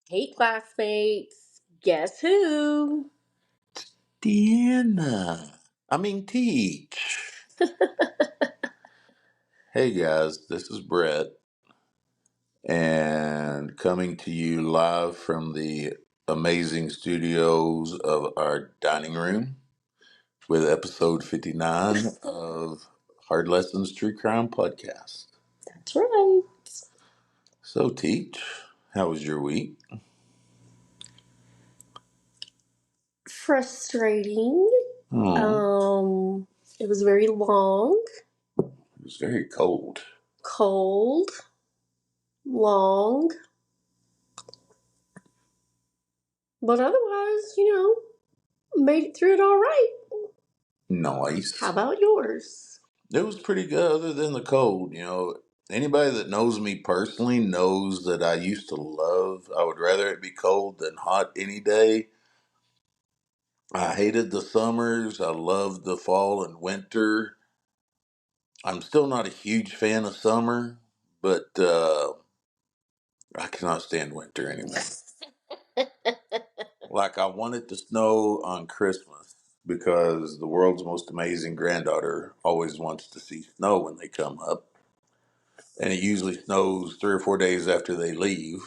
Hey, classmates. Guess who? Deanna. I mean, Teach. Hey guys, this is Brett, and coming to you live from the amazing studios of our dining room with episode 59 of Hard Lessons True Crime Podcast. That's right. So, Teach, how was your week? Frustrating. Oh, Um, it was very long, it was very cold. cold, long, but otherwise, made it through it all right. How Nice. about yours? It was pretty good other than the cold. Anybody that knows me personally knows that I used to love, I would rather it be cold than hot any day. I hated the summers. I loved the fall and winter. I'm still not a huge fan of summer, but I cannot stand winter anymore. Like, I want it to snow on Christmas because the world's most amazing granddaughter always wants to see snow when they come up. And it usually snows 3 or 4 days after they leave,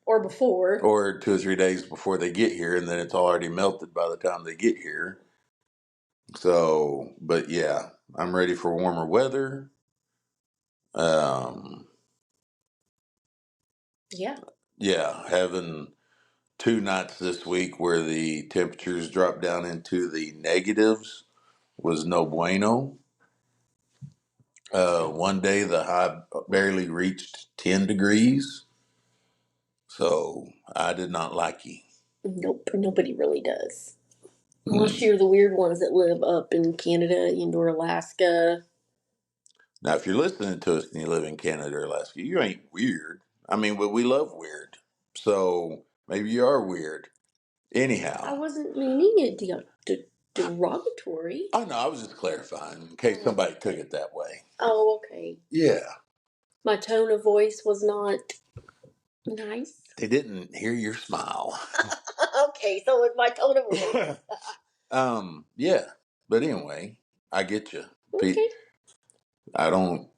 Or before. or 2 or 3 days before they get here, and then it's already melted by the time they get here. So, but yeah, I'm ready for warmer weather. Um, Yeah. yeah, having 2 nights this week where the temperatures dropped down into the negatives was no bueno. One day the high barely reached 10 degrees, so I did not like it. Nope, nobody really does. Unless Mm. you're the weird ones that live up in Canada and/or Alaska. Now, if you're listening to us and you live in Canada or Alaska, you ain't weird. I mean, but we love weird. So maybe you are weird. I Anyhow, wasn't meaning it derogatory. I know, I was just clarifying in case somebody took it that way. Oh, okay. Yeah, My tone of voice was not nice. they didn't hear your smile. Okay, so it's my tone of voice. Yeah, but anyway, I get you. Okay. I don't.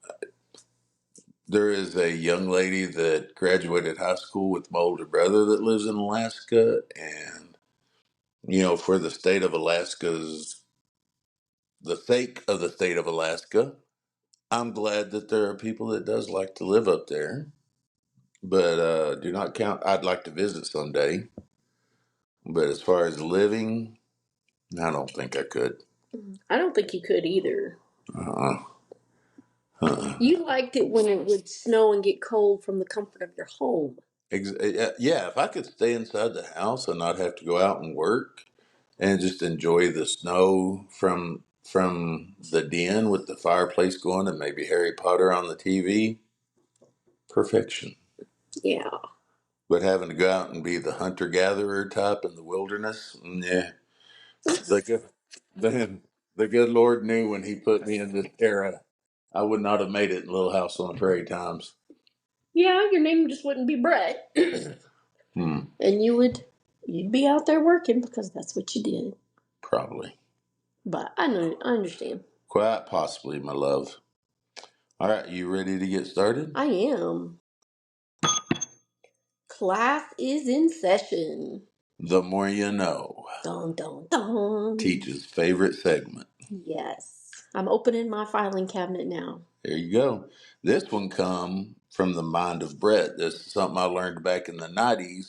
There is a young lady that graduated high school with my older brother that lives in Alaska, and for the state of Alaska's the sake of the state of Alaska, I'm glad that there are people that does like to live up there. But do not count. I'd like to visit someday. But as far as living, I don't think I could. I don't think you could either. Uh-uh. Uh-uh. You liked it when it would snow and get cold from the comfort of your home. Yeah, if I could stay inside the house and not have to go out and work and just enjoy the snow from the den with the fireplace going and maybe Harry Potter on the TV, perfection. Yeah. But having to go out and be the hunter gatherer type in the wilderness, yeah, the good, the, the good Lord knew when He put me in this era, I would not have made it in Little House on the Prairie times. Yeah, your name just wouldn't be Brett. Hmm, And you'd be out there working because that's what you did. probably, But I understand. quite possibly, my love. All right, you ready to get started? I am. Class is in session. The more you know. Dun dun dun. Teacher's favorite segment. Yes. I'm opening my filing cabinet now. There you go. This one come from the mind of Brett. This is something I learned back in the 90s.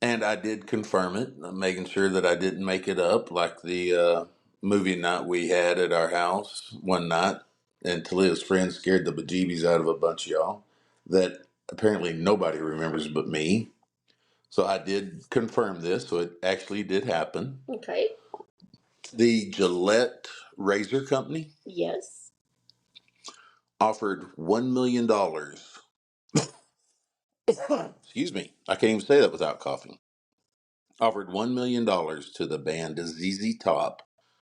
And I did confirm it, making sure that I didn't make it up like the movie night we had at our house one night. And Talia's friends scared the bejeebies out of a bunch of y'all that apparently nobody remembers but me. So I did confirm this, so it actually did happen. Okay. The Gillette Razor Company Yes. offered $1 million. Excuse me, I can't even say that without coughing. Offered $1 million to the band ZZ Top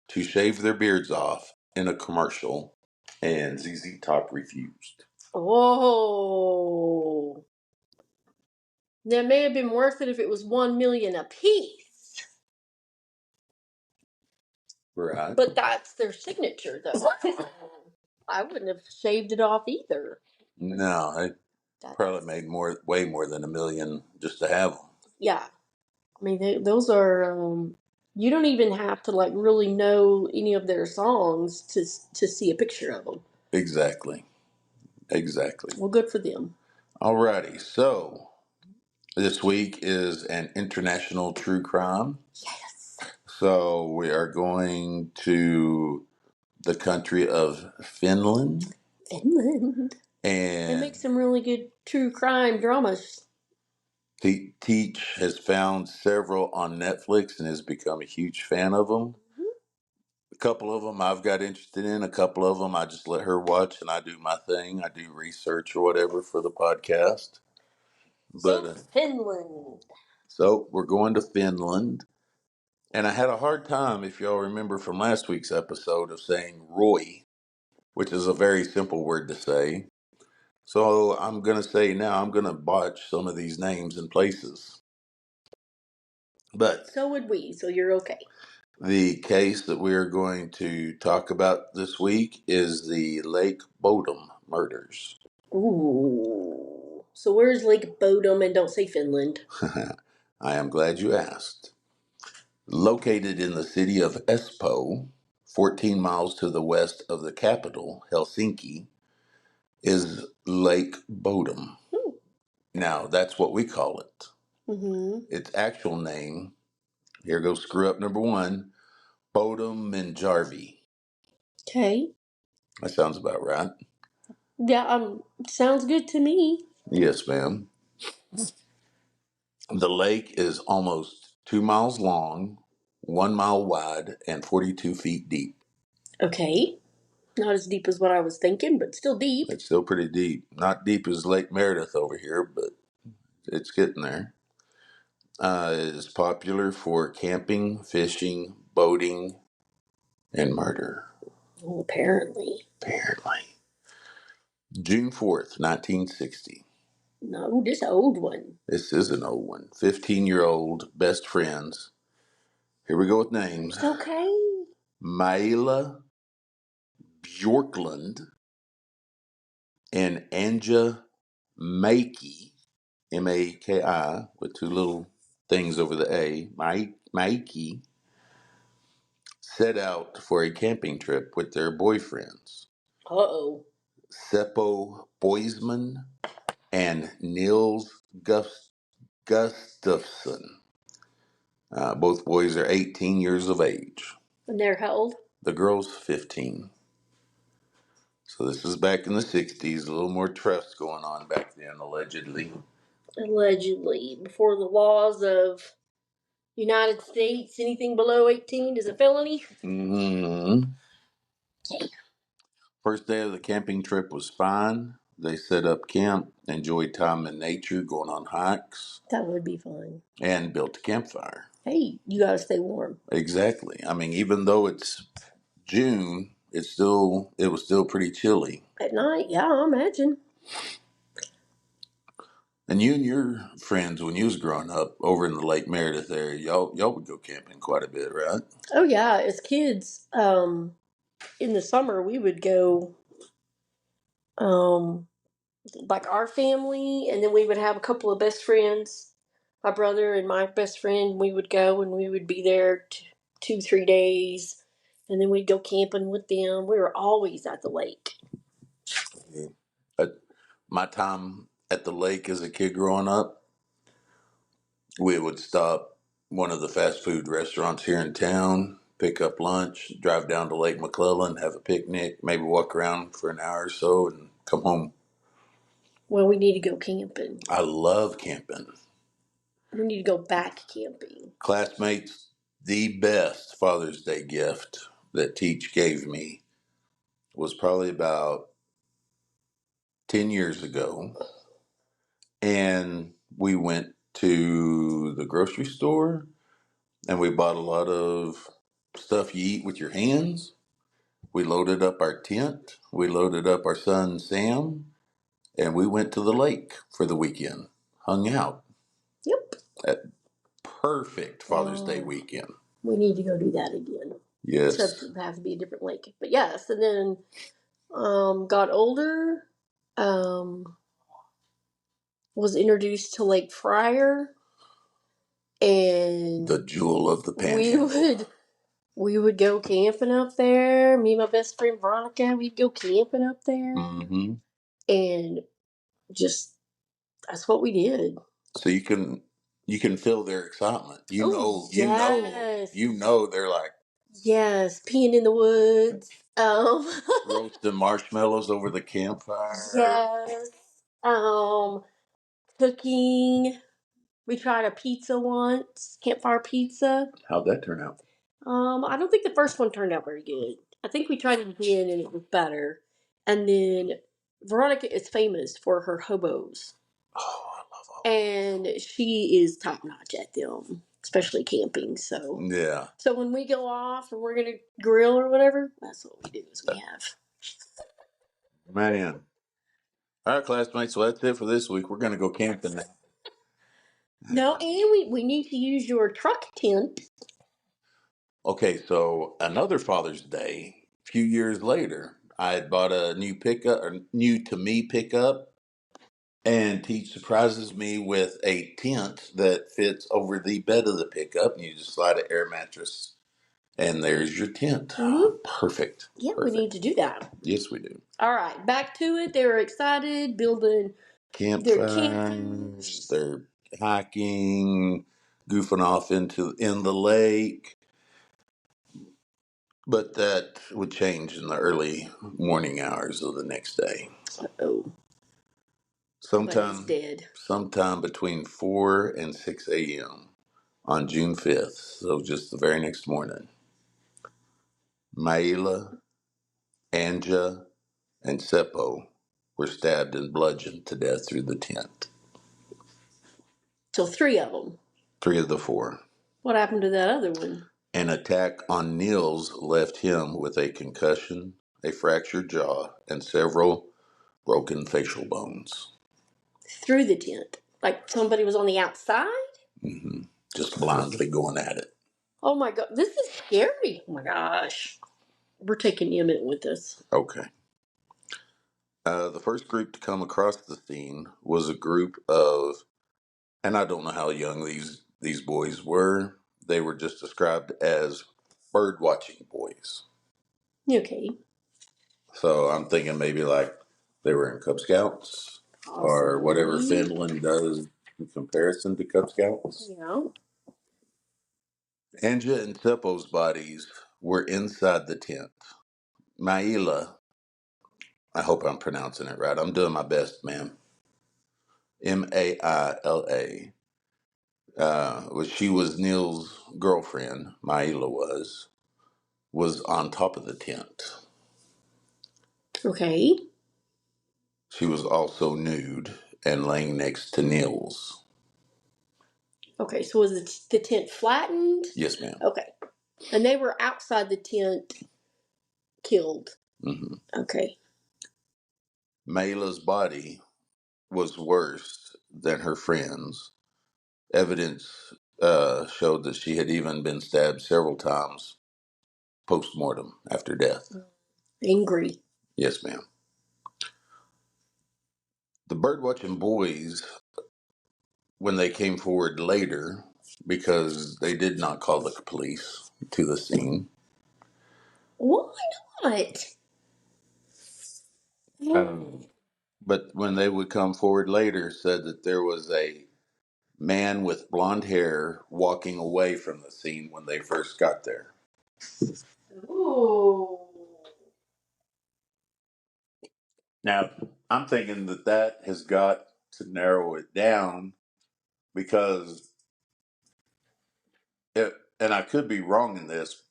to shave their beards off in a commercial, and ZZ Top refused. Oh. That may have been worth it if it was $1 million apiece. Right. But that's their signature, though. I wouldn't have shaved it off either. No, I probably made way more than $1 million just to have them. Yeah. I mean, those are. You don't even have to like really know any of their songs to see a picture of them. Exactly. Well, good for them. Alrighty, so this week is an international true crime. Yes. So we are going to the country of Finland. Finland. And they make some really good true crime dramas. Teach has found several on Netflix and has become a huge fan of them. Mm-hmm. A couple of them I've got interested in. A couple of them I just let her watch and I do my thing. I do research or whatever for the podcast. But Finland. So we're going to Finland. And I had a hard time, if y'all remember from last week's episode, of saying Roy, which is a very simple word to say. So I'm going to say now I'm going to botch some of these names and places. But so would we, so you're okay. The case that we are going to talk about this week is the Lake Bodom murders. Ooh. So where's Lake Bodom, and don't say Finland? I am glad you asked. Located in the city of Espoo, 14 miles to the west of the capital, Helsinki, is Lake Bodom. Ooh. Now, that's what we call it. Mm-hmm. Its actual name, here goes screw up number one, Bodom Minjarvi. Okay. That sounds about right. Yeah, sounds good to me. Yes, ma'am. The lake is almost 2 miles long, 1 mile wide, and 42 feet deep. Okay. Not as deep as what I was thinking, but still deep. It's still pretty deep. Not deep as Lake Meredith over here, but it's getting there. It is popular for camping, fishing, boating, and murder. Well, apparently. June 4th, 1960. No, this old one. This is an old one. 15-year-old best friends. Here we go with names. It's okay. Maila Bjorklund and Anja Maiki, Maki, with two little things over the A, Maiki, set out for a camping trip with their boyfriends. Uh-oh. Seppo Boisman and Nils Gustafsson. Both boys are 18 years of age. And they're how old? The girl's 15. So this is back in the 60s, a little more trust going on back then, allegedly. Allegedly. Before the laws of United States, anything below 18 is a felony? Mm-hmm. Okay. First day of the camping trip was fine. They set up camp, enjoyed time in nature, going on hikes. That would be fun. And built a campfire. Hey, you gotta stay warm. Exactly. I mean, even though it's June, it was still pretty chilly. At night, yeah, I imagine. And you and your friends, when you was growing up over in the Lake Meredith area, y'all would go camping quite a bit, right? Oh yeah, as kids, in the summer we would go, like our family, and then we would have a couple of best friends. My brother and my best friend, we would go and we would be there 2-3 days, and then we'd go camping with them. We were always at the lake. Yeah. My time at the lake as a kid growing up, we would stop one of the fast food restaurants here in town, pick up lunch, drive down to Lake McClellan, have a picnic, maybe walk around for an hour or so, and come home. Well, we need to go camping. I love camping. We need to go back camping. Classmates, the best Father's Day gift that Teach gave me was probably about 10 years ago. And we went to the grocery store and we bought a lot of stuff you eat with your hands. We loaded up our tent. We loaded up our son, Sam, and we went to the lake for the weekend, hung out. Yep. A perfect Father's Day weekend. We need to go do that again. Yes. Except it has to be a different lake. But yes, and then got older, was introduced to Lake Fryer, and the jewel of the Panhandle. We would go camping up there. Me and my best friend Veronica, we'd go camping up there, and just that's what we did. So you can feel their excitement. You know, they're like, yes, peeing in the woods, roasting marshmallows over the campfire. yes, cooking. We tried a pizza once, campfire pizza. How'd that turn out? I don't think the first one turned out very good. I think we tried it again and it was better. And then Veronica is famous for her hobos. Oh, I love hobos. And she is top notch at them, especially camping. So yeah. So when we go off and we're gonna grill or whatever, that's what we do. Is we have. Man. All right, classmates. So that's it for this week. We're gonna go camping now. No, and we need to use your truck tent. Okay, so another Father's Day, a few years later, I had bought a new pickup, or new to me pickup, and Teach surprises me with a tent that fits over the bed of the pickup, and you just slide an air mattress, and there's your tent. Mm-hmm. Perfect. Yeah, Perfect. we need to do that. Yes, we do. All right, back to it. They were excited, building campfires. They're hiking, goofing off in the lake. But that would change in the early morning hours of the next day. Oh, sometime between 4 and 6 a.m. on June 5th, so just the very next morning, Maila, Anja, and Seppo were stabbed and bludgeoned to death through the tent. So 3 of them. 3 of the 4. What happened to that other one? An attack on Niels left him with a concussion, a fractured jaw, and several broken facial bones. Through the tent? Like somebody was on the outside? Mm-hmm. Just blindly going at it. Oh my God, this is scary. Oh my gosh. We're taking Emmett with us. Okay. The first group to come across the scene was a group of, and I don't know how young these boys were. They were just described as bird watching boys. Okay. So I'm thinking maybe like they were in Cub Scouts. Possibly. Or whatever Finland does in comparison to Cub Scouts. Yeah. Anja and Seppo's bodies were inside the tent. Maila, I hope I'm pronouncing it right. I'm doing my best, ma'am. Maila. She was Neil's girlfriend. Maila was on top of the tent. Okay. She was also nude and laying next to Neil's. Okay, so was the tent flattened? Yes, ma'am. Okay. And they were outside the tent killed. Mm-hmm. Okay. Maila's body was worse than her friend's. Evidence showed that she had even been stabbed several times post-mortem after death. Angry. Yes, ma'am. The birdwatching boys, when they came forward later, because they did not call the police to the scene. Why not? But when they would come forward later, said that there was a man with blonde hair walking away from the scene when they first got there. Ooh. Now, I'm thinking that has got to narrow it down because, and I could be wrong in this,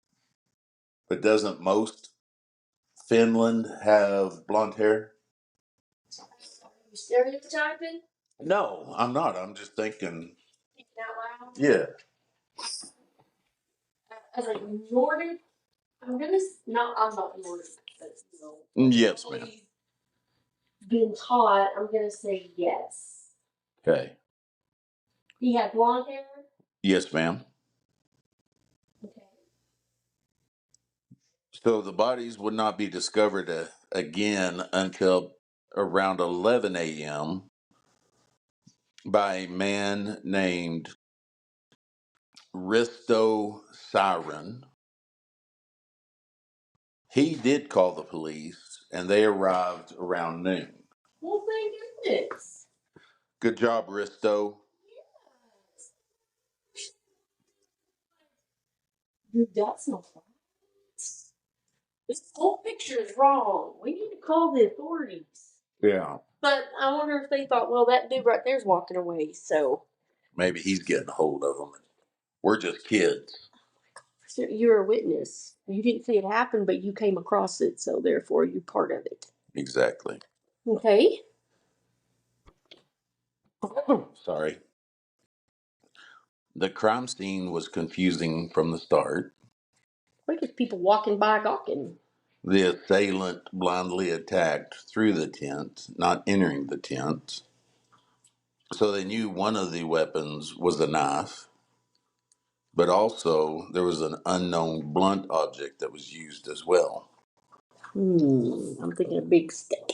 but doesn't most Finland have blonde hair? Are you stereotyping? No, I'm not. I'm just thinking. Thinking out loud? Yeah. As a Nordic, I'm not Nordic, but Yes, ma'am. Been taught, I'm gonna say yes. Okay. He had blonde hair? Yes, ma'am. Okay. So the bodies would not be discovered again until around 11 a.m. by a man named Risto Siren. He did call the police, and they arrived around noon. Well, thank goodness. Good job, Risto. Dude, that's not right. This whole picture is wrong. We need to call the authorities. Yeah. But I wonder if they thought, well, that dude right there's walking away, so. Maybe he's getting a hold of them. We're just kids. So you're a witness. You didn't see it happen, but you came across it, so therefore you're part of it. Exactly. Okay. Sorry. The crime scene was confusing from the start. What is people walking by gawking? The assailant blindly attacked through the tent, not entering the tent. So they knew one of the weapons was a knife, but also there was an unknown blunt object that was used as well. I'm thinking a big stick.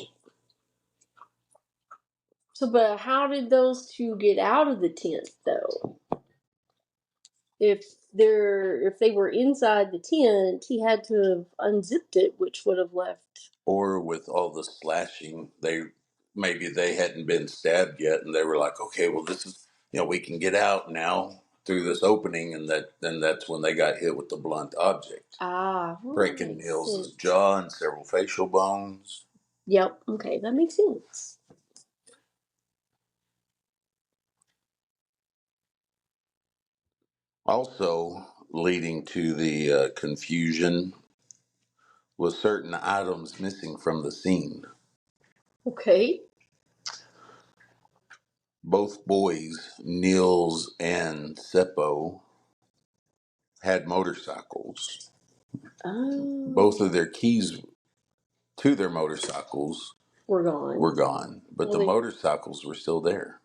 So, but how did those two get out of the tent, though? If they were inside the tent, he had to have unzipped it, which would have left. Or with all the slashing, maybe they hadn't been stabbed yet, and they were like, okay, well, this is, we can get out now through this opening, and that's when they got hit with the blunt object, Ah, well, that breaking makes Nils's sense. jaw and several facial bones. Yep. Okay, that makes sense. Also, leading to the confusion was certain items missing from the scene. Okay. Both boys, Niels and Seppo, had motorcycles. Oh, Both of their keys to their motorcycles we're gone. were gone, but Well, the motorcycles were still there.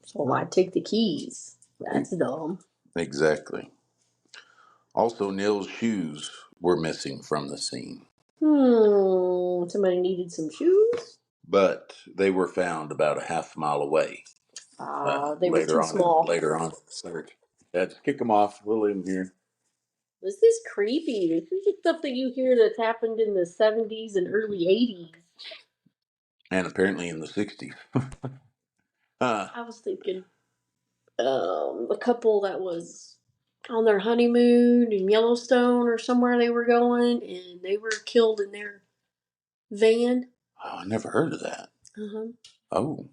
so why take the keys? That's dumb. Exactly. Also, Niels' shoes were missing from the scene, Somebody needed some shoes? but they were found about a half mile away. They were too small. Later on, search. Yeah, just kick them off. We'll leave them here. This is creepy. This is stuff that you hear that's happened in the 70s and early 80s. And apparently in the 60s. I was thinking a couple that was on their honeymoon in Yellowstone or somewhere they were going, and they were killed in their van. Oh, I never heard of that. Uh-huh. Oh,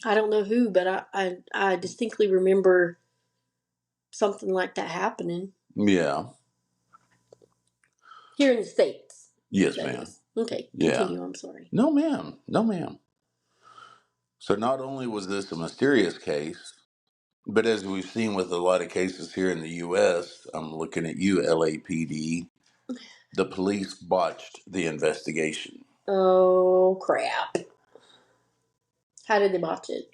I don't know who, but I distinctly remember something like that happening yeah. here in the States. Yes, That ma'am. is. Okay, Yeah. continue. I'm sorry. No, ma'am. No, ma'am. So not only was this a mysterious case, but as we've seen with a lot of cases here in the U.S., I'm looking at you, LAPD, the police botched the investigation. Oh, crap. How did they botch it?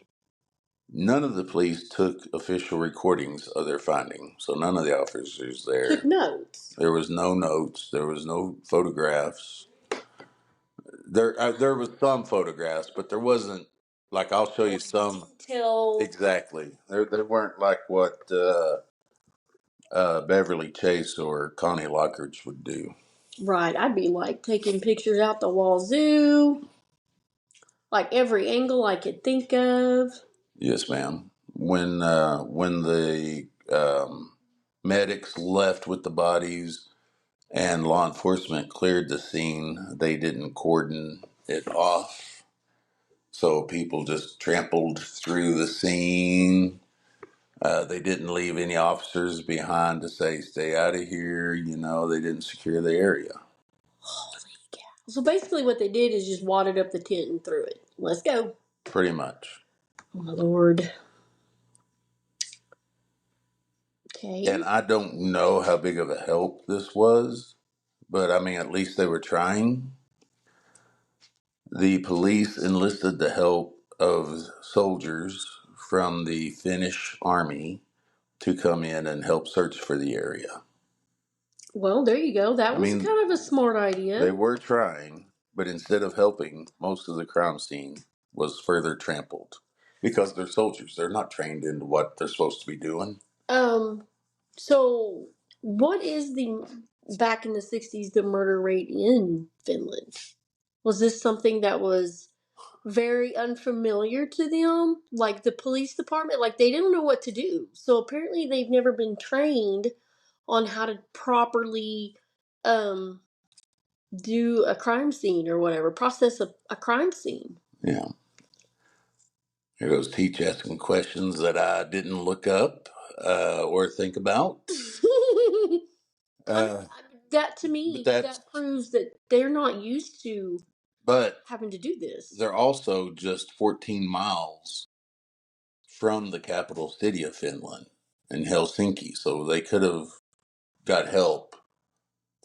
None of the police took official recordings of their findings, so none of the officers Took there. notes. There was no notes. There was no photographs. There was some photographs, but there wasn't like I'll show you some Till exactly. There weren't like what Beverly Chase or Connie Lockridge would do. right, I'd be like taking pictures out the wazoo, like every angle I could think of. Yes, ma'am. When the medics left with the bodies and law enforcement cleared the scene, they didn't cordon it off, so people just trampled through the scene. They didn't leave any officers behind to say, stay out of here. They didn't secure the area. Holy cow! So basically, what they did is just wadded up the tent and threw it. Let's go. Pretty much. Oh my lord. And Okay. I don't know how big of a help this was, but I mean, at least they were trying. The police enlisted the help of soldiers from the Finnish army to come in and help search for the area. Well, there you go. That I was mean, kind of a smart they idea. were trying, but instead of helping, most of the crime scene was further trampled because they're soldiers. They're not trained in what they're supposed to be doing. Um, so what is the back in the 60s the murder rate in Finland? Was this something that was very unfamiliar to them? Like the police department, like they didn't know what to do. So apparently they've never been trained on how to properly um do a crime scene or whatever, process a crime scene. Yeah. Here goes Teach asking questions that I didn't look up or think about. I'm, Uh, that to but me, that's that proves that they're not used to but having to do this. they're also just 14 miles from the capital city of Finland in Helsinki, so they could have got help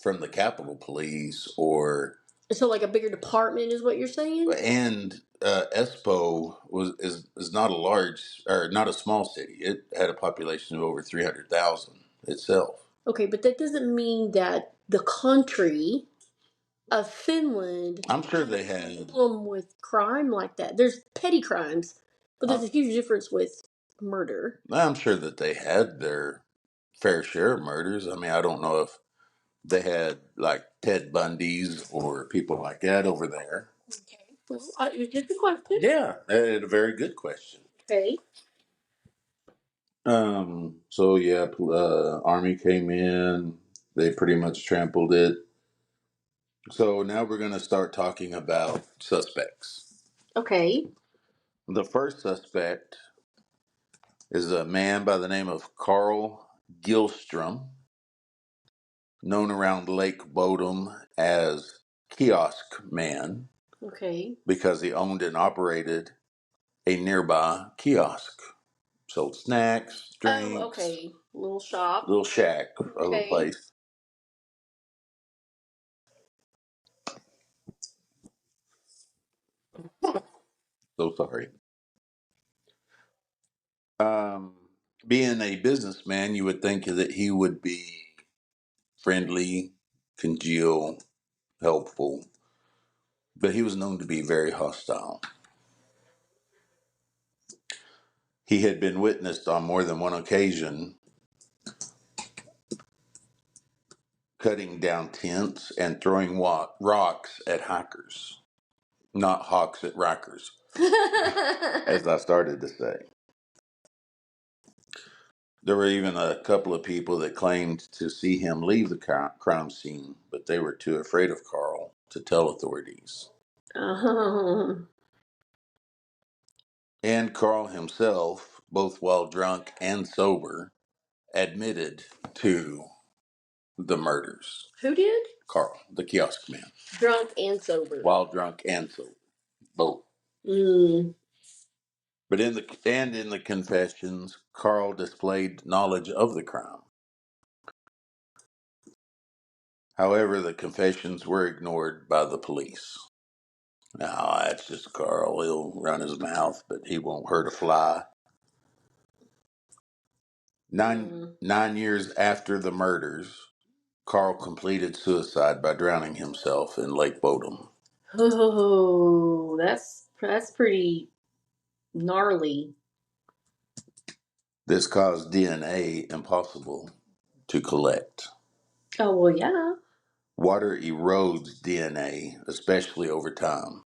from the capital police or So, like a bigger department is what you're saying? and Espoo is not a large or not a small city. It had a population of over 300,000 itself. Okay, but that doesn't mean that the country of Finland I'm sure has they a had. problem with crime like that. There's petty crimes, but there's a huge difference with murder. I'm sure that they had their fair share of murders. I mean, I don't know if they had like Ted Bundy's or people like that over there. Okay. Well, it's just a question. Yeah, a very good question. Okay. So yeah, Army came in. They pretty much trampled it. So now we're going to start talking about suspects. Okay. The first suspect is a man by the name of Carl Gilstrom, known around Lake Bodom as Kiosk Man, Okay. because he owned and operated a nearby kiosk. Sold snacks, Oh, drinks, okay. Little shop. little shack of a Okay. place. So sorry. Um, Being a businessman, you would think that he would be friendly, congeal, helpful, but he was known to be very hostile. He had been witnessed on more than one occasion cutting down tents and throwing rocks at hikers, not hawks at rikers, as I started to say. There were even a couple of people that claimed to see him leave the crime scene, but they were too afraid of Carl to tell authorities. Um, And Carl himself, both while drunk and sober, admitted to the murders. who did? Carl, the kiosk man, Drunk and sober. while drunk and sober, both. Mm. But in the confessions, Carl displayed knowledge of the crime. However, the confessions were ignored by the police. No, that's just Carl. He'll run his mouth, but he won't hurt a fly. Mm. 9 years after the murders, Carl completed suicide by drowning himself in Lake Bodom. Oh, that's pretty gnarly. This caused DNA impossible to collect. Oh well, yeah. Water erodes DNA, especially over time.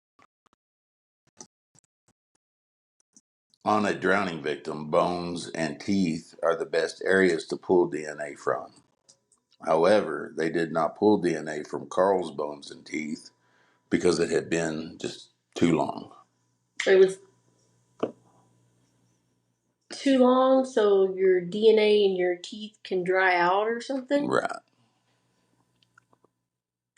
On a drowning victim, bones and teeth are the best areas to pull DNA from. However, they did not pull DNA from Carl's bones and teeth because it had been just too long. It was too long, so your DNA in your teeth can dry out or something. Right.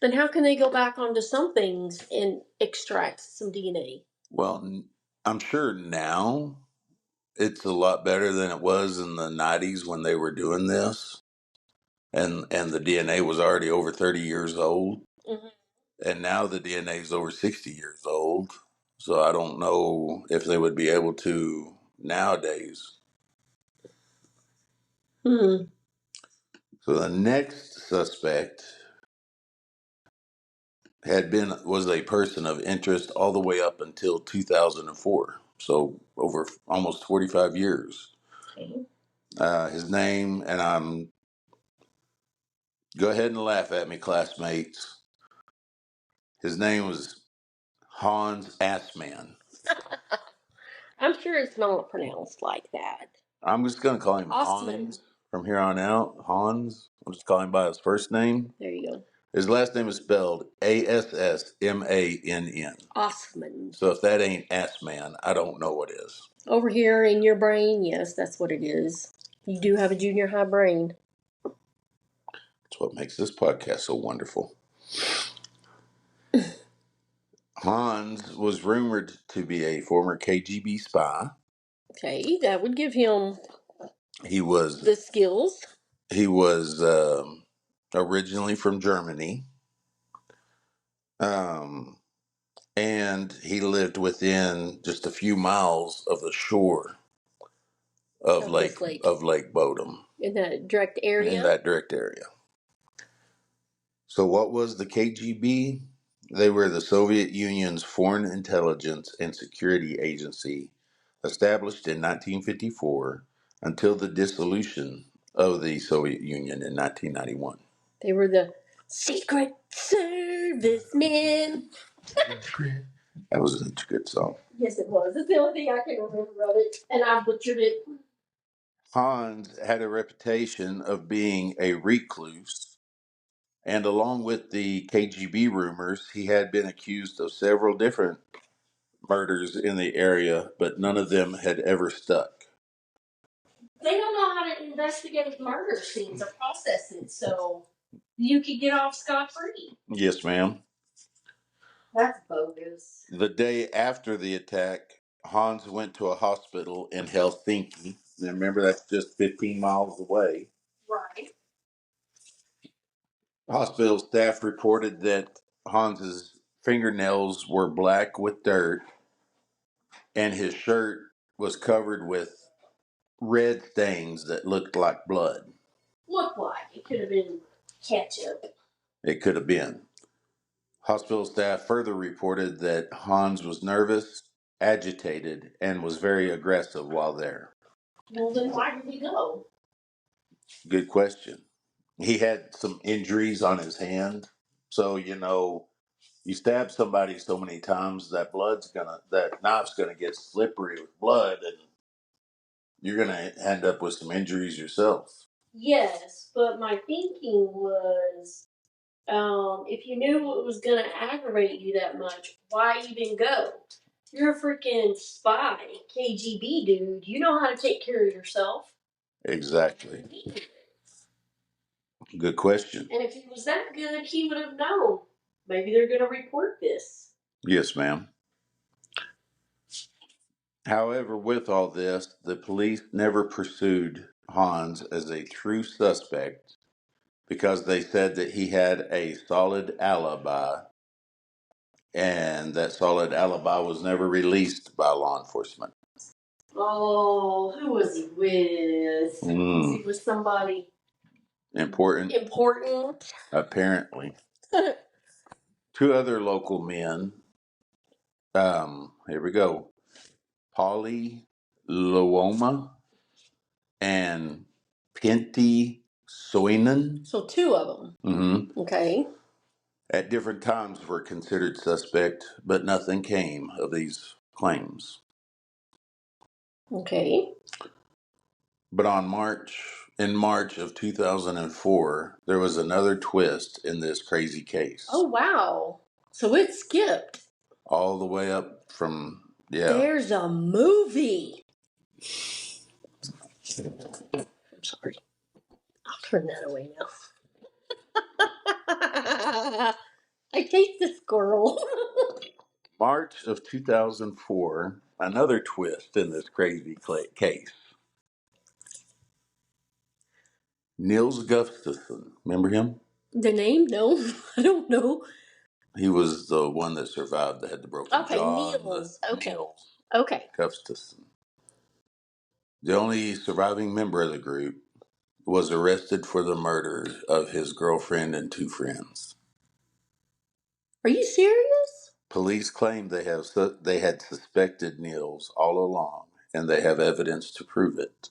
Then how can they go back onto some things and extract some DNA? Well, I'm sure now it's a lot better than it was in the 90s when they were doing this. And the DNA was already over 30 years old. Mm-hmm. And now the DNA is over 60 years old. So I don't know if they would be able to nowadays. Hmm. So the next suspect was a person of interest all the way up until 2004. So over almost 45 years. Okay. His name, and go ahead and laugh at me, classmates. His name was Hans Assman. I'm sure it's not pronounced like that. I'm just going to call him Ostman. Hans from here on out. Hans. I'll just call him by his first name. There you go. His last name is spelled Assmann. Ostman. So if that ain't Assman, I don't know what is. Over here in your brain, yes, that's what it is. You do have a junior high brain. That's what makes this podcast so wonderful. Hans was rumored to be a former KGB spy. Okay, that would give him He was the skills. He was originally from Germany, and he lived within just a few miles of the shore of Lake Bodom. In that direct area? In that direct area. So what was the KGB? They were the Soviet Union's foreign intelligence and security agency, established in 1954 until the dissolution of the Soviet Union in 1991. They were the Secret Service men. That was a good song. Yes, it was. It's the only thing I can remember of it, and I butchered it. Hans had a reputation of being a recluse, and along with the KGB rumors, he had been accused of several different murders in the area, but none of them had ever stuck. They don't know how to investigate murder scenes or process it, so you could get off scot-free. Yes, ma'am. That's bogus. The day after the attack, Hans went to a hospital in Helsinki. And remember, that's just 15 miles away. Right. Hospital staff reported that Hans's fingernails were black with dirt, and his shirt was covered with red stains that looked like blood. Looked like it could have been ketchup. It could have been. Hospital staff further reported that Hans was nervous, agitated, and was very aggressive while there. Well, then why did he go? Good question. He had some injuries on his hand. So, you stab somebody so many times that knife's gonna get slippery with blood, and you're gonna end up with some injuries yourself. Yes, but my thinking was, if you knew it was going to aggravate you that much, why even go? You're a freaking spy, KGB dude. You know how to take care of yourself. Exactly. Good question. And if he was that good, he would have known. Maybe they're going to report this. Yes, ma'am. However, with all this, the police never pursued Hans as a true suspect because they said that he had a solid alibi, and that solid alibi was never released by law enforcement. Oh, who was he with? Was he with somebody important? Apparently. Two other local men. Here we go. Polly Luoma and Pentti Soinen. So two of them. Mm-hmm. Okay. At different times were considered suspect, but nothing came of these claims. Okay. But in March of 2004, there was another twist in this crazy case. Oh, wow. So it skipped. All the way up from, There's a movie. I'm sorry. I'll turn that away now. I hate this girl. March of 2004, another twist in this crazy case. Niels Gustafsson, remember him? The name? No, I don't know. He was the one that survived that had the broken jaw. Niels. Okay. Niels Okay. Gustafsson. The only surviving member of the group was arrested for the murder of his girlfriend and two friends. Are you serious? Police claim they had suspected Niels all along, and they have evidence to prove it.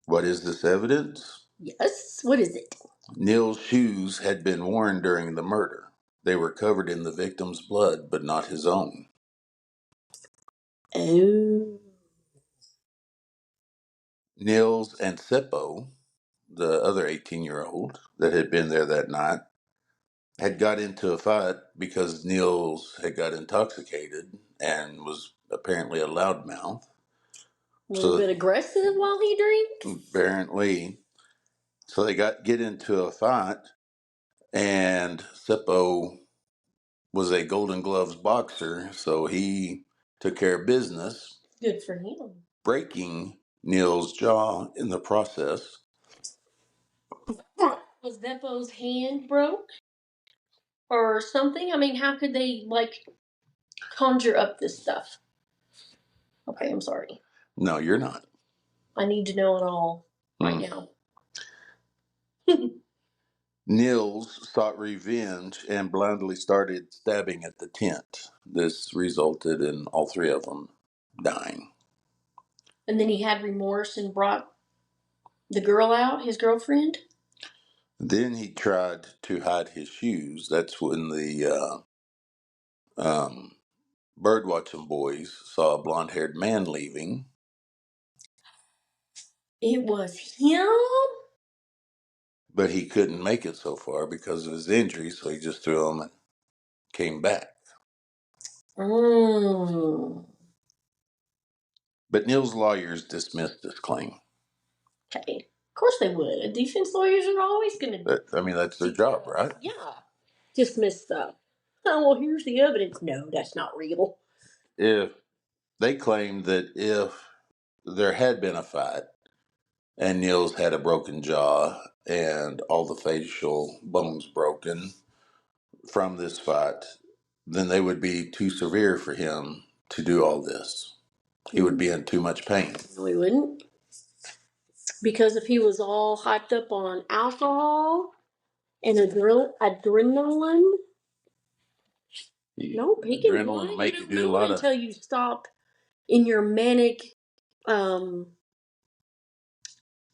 What is this evidence? Yes. What is it? Niels' shoes had been worn during the murder. They were covered in the victim's blood, but not his own. Oh. Niels and Seppo, the other 18-year-old that had been there that night, had got into a fight because Niels had got intoxicated and was apparently a loudmouth. A little So bit aggressive while he drinks? apparently, so they get into a fight, and Seppo was a Golden Gloves boxer, so he took care of business, Good for him. breaking Niels' jaw in the process. Was Beppo's hand broke? Or something? I mean, how could they, like, conjure up this stuff? Okay, I'm sorry. No, you're not. I need to know it all right now. Niels sought revenge and blindly started stabbing at the tent. This resulted in all three of them dying. And then he had remorse and brought the girl out, his girlfriend? Then he tried to hide his shoes. That's when the birdwatching boys saw a blonde-haired man leaving. It was him? But he couldn't make it so far because of his injury, so he just threw them and came back. Mm. But Niels' lawyers dismissed this claim. Okay. Of course they would. Defense lawyers are always going to. I mean, that's their job, right? Yeah. Dismiss stuff. Oh, well, here's the evidence. No, that's not real. If they claimed that if there had been a fight and Niels had a broken jaw and all the facial bones broken from this fight, then they would be too severe for him to do all this. He would be in too much pain. No, he wouldn't. Because if he was all hyped up on alcohol and adrenaline, no, he can Adrenaline will make you do a lot of. until you stop in your manic,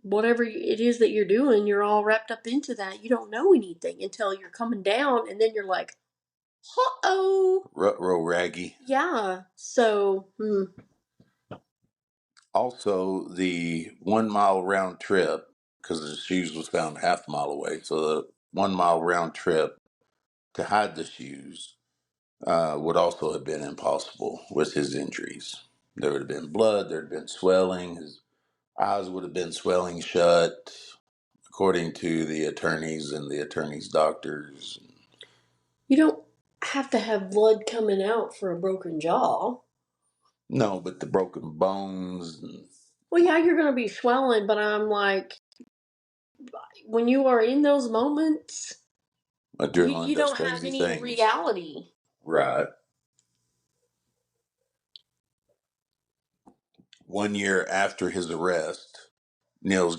whatever it is that you're doing. You're all wrapped up into that. You don't know anything until you're coming down, and then you're like, uh-oh. Real raggy. Yeah. So, Also, the 1 mile round trip, because the shoes was found half a mile away, so the 1 mile round trip to hide the shoes would also have been impossible with his injuries. There would have been blood, there would have been swelling, his eyes would have been swelling shut, according to the attorneys and the attorneys' doctors. you don't have to have blood coming out for a broken jaw. No, but the broken bones. Well, yeah, you're going to be swelling, but I'm like, when you are in those moments, Adrenaline you does don't have crazy any things. reality. Right. 1 year after his arrest, Niels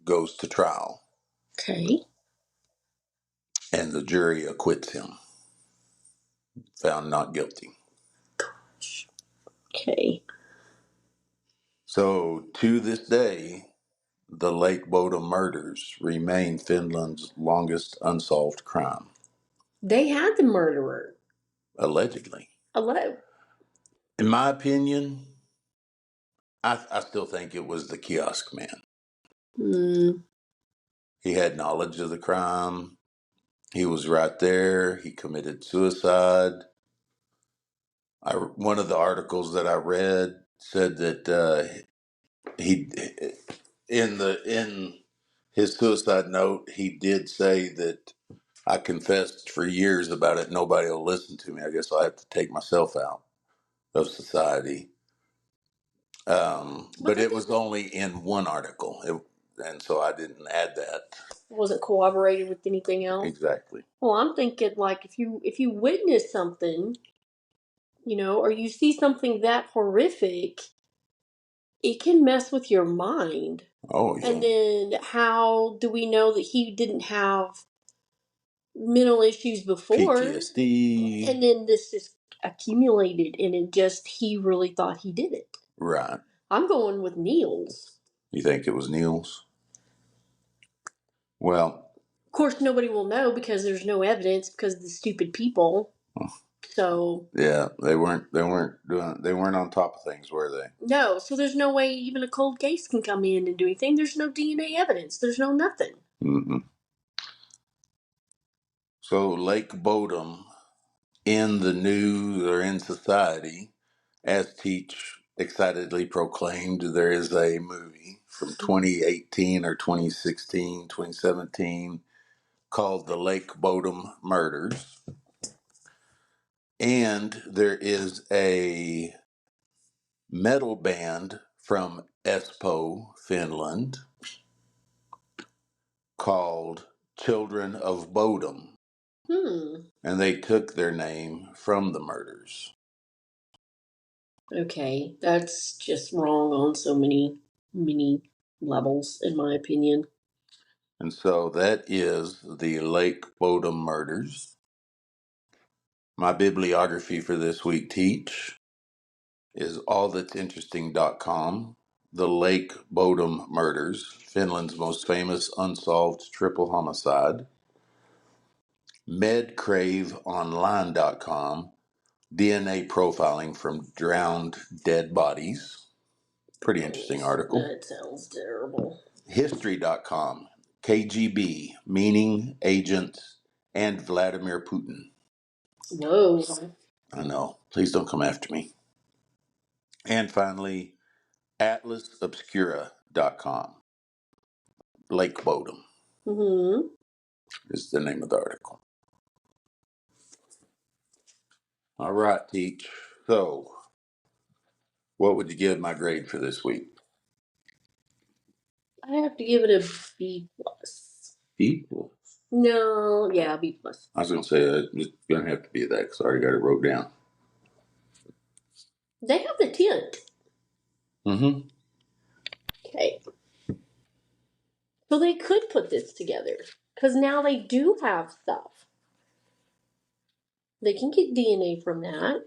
goes to trial. Okay. And the jury acquits him, found not guilty. Gosh. Okay. So to this day, the Lake Bodom murders remain Finland's longest unsolved crime. They had the murderer. Allegedly. In my opinion, I still think it was the kiosk man. He had knowledge of the crime. He was right there. He committed suicide. One of the articles that I read said that he in his suicide note he did say that I confessed for years about it. Nobody will listen to me. I guess I'll have to take myself out of society. But it was only in one article, and so I didn't add that. Wasn't corroborated with anything else. Exactly. Well, I'm thinking like if you witness something, or you see something that horrific, it can mess with your mind. Oh, yeah. And then how do we know that he didn't have mental issues before? PTSD. And then this just accumulated, and he really thought he did it. Right. I'm going with Neil's. You think it was Neil's? Well, of course, nobody will know because there's no evidence because of the stupid people. So yeah, they weren't on top of things, were they? no, so there's no way even a cold case can come in and do anything. There's no DNA evidence. There's no nothing. Mm-mm. So Lake Bodom in the news or in society, as Teach excitedly proclaimed, there is a movie from 2018 or 2016, 2017 called The Lake Bodom Murders. And there is a metal band from Espoo, Finland, called Children of Bodom. And they took their name from the murders. Okay, that's just wrong on so many levels, in my opinion. And so that is the Lake Bodom murders. My bibliography for this week, Teach, is allthat'sinteresting.com. The Lake Bodom murders, Finland's most famous unsolved triple homicide. Medcraveonline.com, DNA profiling from drowned dead bodies. Pretty interesting article. That sounds terrible. History.com, KGB, meaning, agents, and Vladimir Putin. Whoa. I know. Please don't come after me. And finally, atlasobscura.com. Lake Bodom is the name of the article. All right, Teach. So, what would you give my grade for this week? I have to give it a B plus. B plus? No, yeah, B plus. I was going to say it's going to have to be that because I already got it wrote down. They have the tent. Mm-hmm. Okay. So they could put this together because now they do have stuff. They can get DNA from that.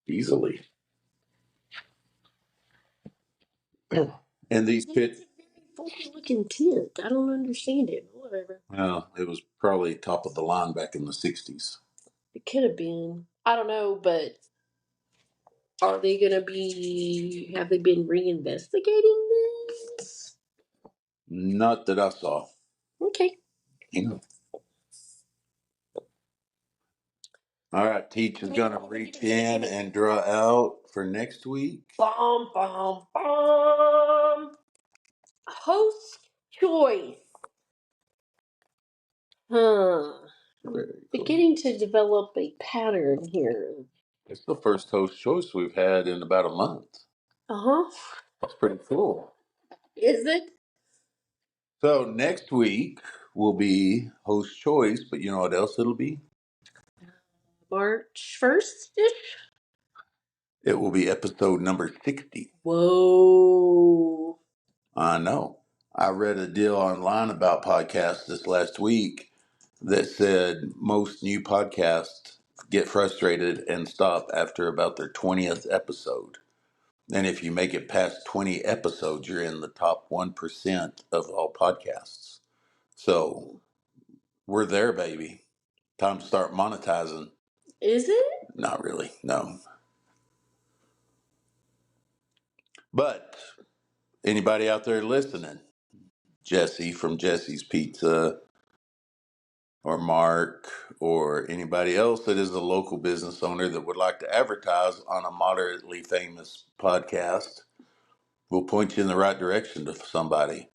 Easily. And these pits. Funky looking tent. I don't understand it. Whatever. Well, it was probably top of the line back in the 60s. It could have been. I don't know, but are they going to be. Have they been reinvestigating this? Not that I saw. Okay. You know. All right, Teach is going to reach in and draw out for next week. Bum, bum, bum. Host choice. Beginning to develop a pattern here. It's the first host choice we've had in about a month. That's pretty cool. Is it? So next week will be host choice, but you know what else it'll be? March 1st-ish? It will be episode number 60. Whoa. I know. I read a deal online about podcasts this last week that said most new podcasts get frustrated and stop after about their 20th episode. And if you make it past 20 episodes, you're in the top 1% of all podcasts. So we're there, baby. Time to start monetizing. Is it? Not really, no. But anybody out there listening, Jesse from Jesse's Pizza, or Mark, or anybody else that is a local business owner that would like to advertise on a moderately famous podcast, we'll point you in the right direction to somebody.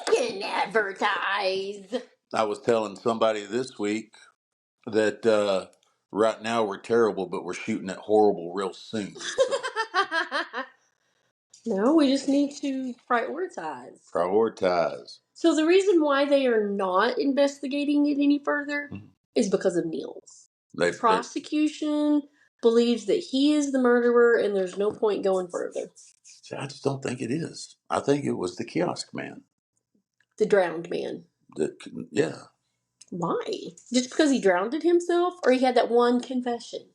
We can advertise. I was telling somebody this week that right now we're terrible, but we're shooting at horrible real soon. So. No, we just need to prioritize. So the reason why they are not investigating it any further is because of Neil's prosecution. believes that he is the murderer and there's no point going further. See, I just don't think it is. I think it was the kiosk man. The drowned man. Yeah. Why? Just because he drowned himself, or he had that one confession?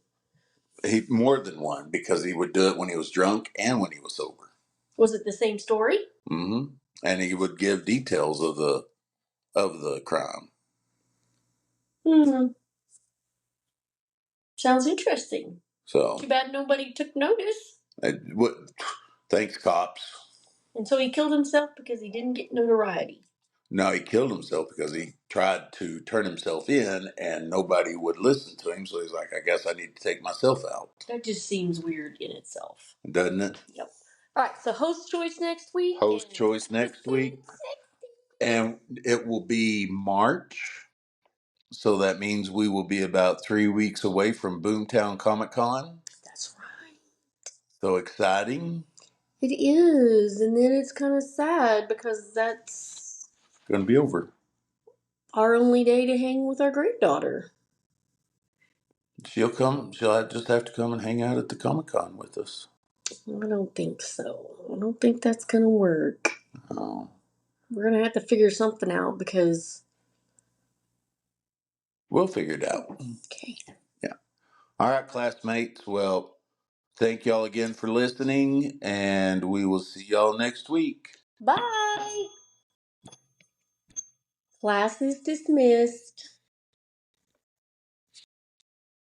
He more than one, because he would do it when he was drunk and when he was sober. Was it the same story? Mm-hmm. And he would give details of the crime. Hmm. Sounds interesting. So Too bad nobody took notice. Thanks, cops. And so he killed himself because he didn't get notoriety. No, he killed himself because he tried to turn himself in and nobody would listen to him. So he's like, I guess I need to take myself out. That just seems weird in itself. Doesn't it? Yep. All right, so host choice next week. Host choice next week. And it will be March. So that means we will be about 3 weeks away from Boomtown Comic Con. That's right. So exciting. It is, and then it's kind of sad because that's Going to be over. our only day to hang with our granddaughter. She'll come. She'll just have to come and hang out at the Comic Con with us. I don't think so. I don't think that's going to work. Oh. We're going to have to figure something out because... We'll figure it out. Okay. Yeah. All right, classmates. Well, thank y'all again for listening, and we will see y'all next week. Bye! Class is dismissed.